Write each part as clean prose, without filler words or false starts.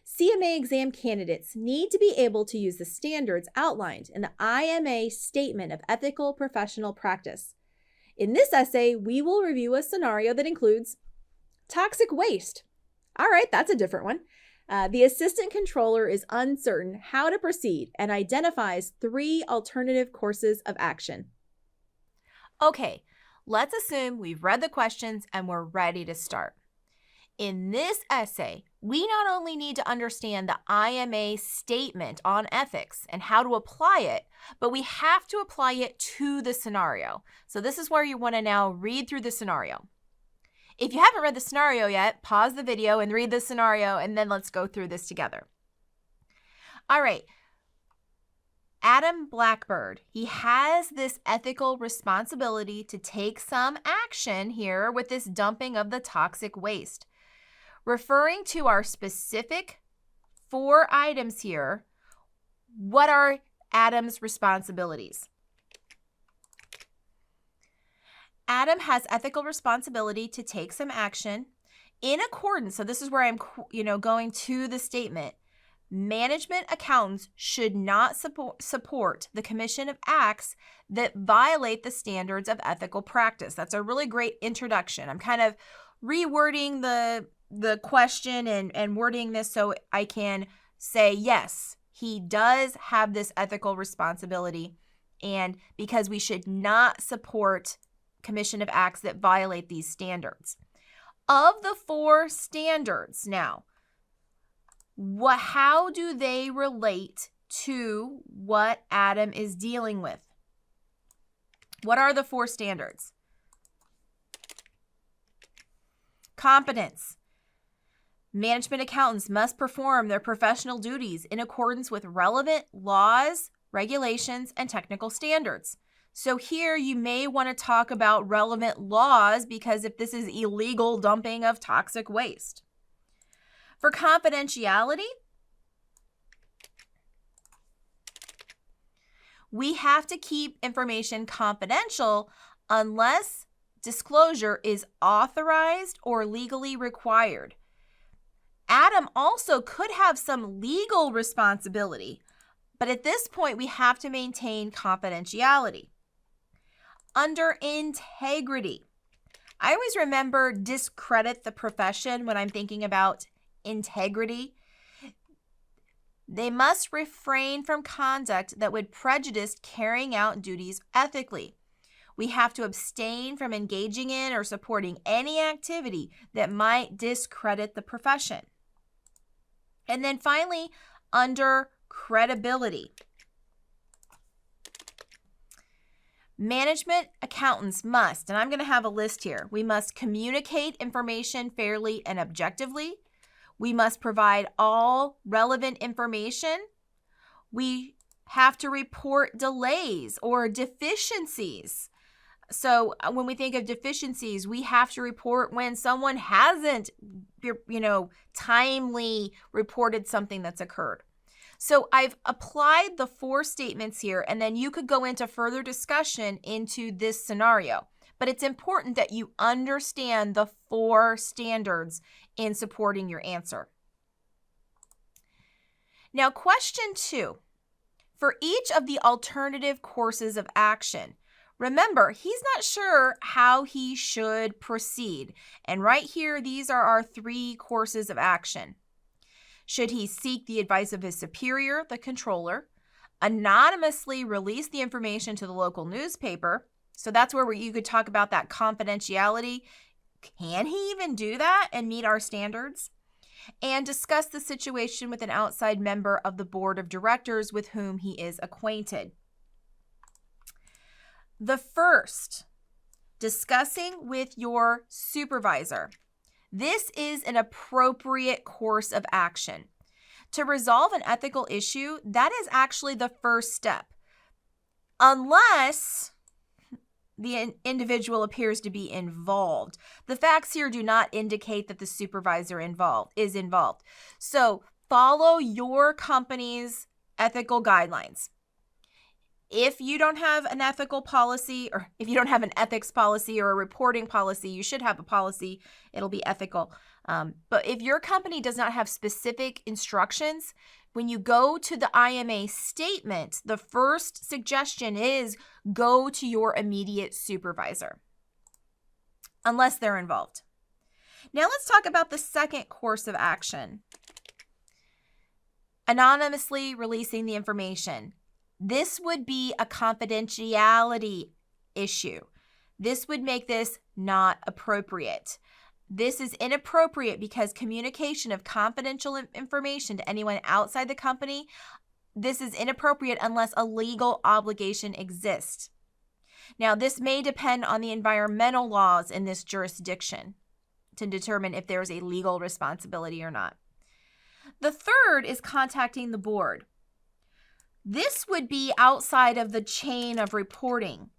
CMA exam candidates need to be able to use the standards outlined in the IMA Statement of Ethical Professional Practice. In this essay, we will review a scenario that includes toxic waste. All right, that's a different one. The assistant controller is uncertain how to proceed and identifies 3 alternative courses of action. Okay, let's assume we've read the questions and we're ready to start. In this essay, we not only need to understand the IMA statement on ethics and how to apply it, but we have to apply it to the scenario. So this is where you want to now read through the scenario. If you haven't read the scenario yet, pause the video and read the scenario, and then let's go through this together. All right. Adam Blackbird, he has this ethical responsibility to take some action here with this dumping of the toxic waste. Referring to our specific 4 items here, what are Adam's responsibilities? Adam has ethical responsibility to take some action in accordance. So this is where I'm, going to the statement. Management accountants should not support the commission of acts that violate the standards of ethical practice. That's a really great introduction. I'm kind of rewording the question and wording this so I can say, yes, he does have this ethical responsibility, and because we should not support commission of acts that violate these standards. Of the 4 standards now, how do they relate to what Adam is dealing with? What are the 4 standards? Competence. Management accountants must perform their professional duties in accordance with relevant laws, regulations, and technical standards. So here you may want to talk about relevant laws because if this is illegal dumping of toxic waste. For confidentiality, we have to keep information confidential unless disclosure is authorized or legally required. Adam also could have some legal responsibility, but at this point we have to maintain confidentiality. Under integrity, I always remember discredit the profession when I'm thinking about integrity. They must refrain from conduct that would prejudice carrying out duties ethically. We have to abstain from engaging in or supporting any activity that might discredit the profession. And then finally, under credibility, management accountants must, and I'm going to have a list here, we must communicate information fairly and objectively. We must provide all relevant information. We have to report delays or deficiencies. So when we think of deficiencies, we have to report when someone hasn't, timely reported something that's occurred. So I've applied the 4 statements here, and then you could go into further discussion into this scenario. But it's important that you understand the 4 standards in supporting your answer. Now, question 2. For each of the alternative courses of action, remember, he's not sure how he should proceed. And right here, these are our 3 courses of action. Should he seek the advice of his superior, the controller, anonymously release the information to the local newspaper? So that's where you could talk about that confidentiality. Can he even do that and meet our standards? And discuss the situation with an outside member of the board of directors with whom he is acquainted. The first, discussing with your supervisor. This is an appropriate course of action. To resolve an ethical issue, that is actually the first step. Unless the individual appears to be involved. The facts here do not indicate that the supervisor is involved. So follow your company's ethical guidelines. If you don't have an ethical policy, or if you don't have an ethics policy or a reporting policy, you should have a policy. It'll be ethical. But if your company does not have specific instructions, when you go to the IMA statement, the first suggestion is go to your immediate supervisor, unless they're involved. Now let's talk about the second course of action. Anonymously releasing the information. This would be a confidentiality issue. This would make this not appropriate. This is inappropriate because communication of confidential information to anyone outside the company, this is inappropriate unless a legal obligation exists. Now, this may depend on the environmental laws in this jurisdiction to determine if there's a legal responsibility or not. The third is contacting the board. This would be outside of the chain of reporting.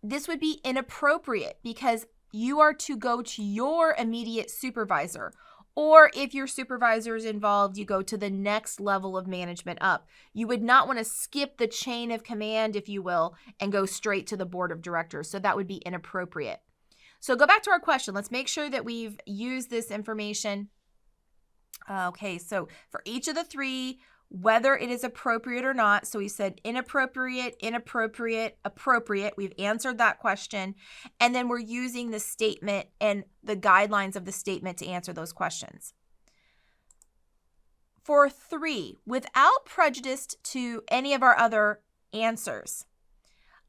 This would be inappropriate because you are to go to your immediate supervisor, or if your supervisor is involved, you go to the next level of management up. You would not want to skip the chain of command, if you will, and go straight to the board of directors. So that would be inappropriate. So go back to our question. Let's make sure that we've used this information. Okay, so for each of the three, whether it is appropriate or not. So we said inappropriate, inappropriate, appropriate. We've answered that question. And then we're using the statement and the guidelines of the statement to answer those questions. For 3, without prejudice to any of our other answers,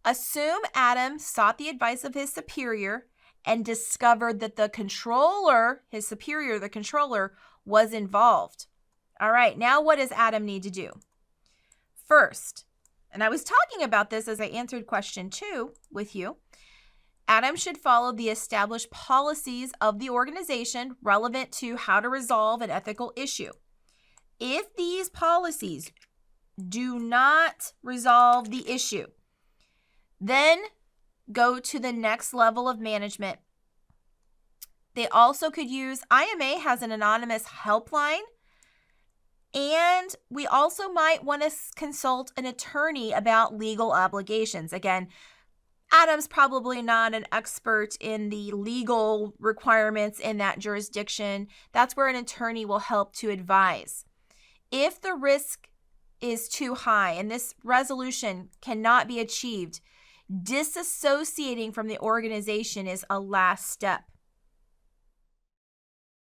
assume Adam sought the advice of his superior and discovered that the controller, his superior, the controller, was involved. All right, now what does Adam need to do? First, and I was talking about this as I answered question 2 with you, Adam should follow the established policies of the organization relevant to how to resolve an ethical issue. If these policies do not resolve the issue, then go to the next level of management. They also could use, IMA has an anonymous helpline, and we also might want to consult an attorney about legal obligations. Again, Adam's probably not an expert in the legal requirements in that jurisdiction. That's where an attorney will help to advise. If the risk is too high and this resolution cannot be achieved, disassociating from the organization is a last step.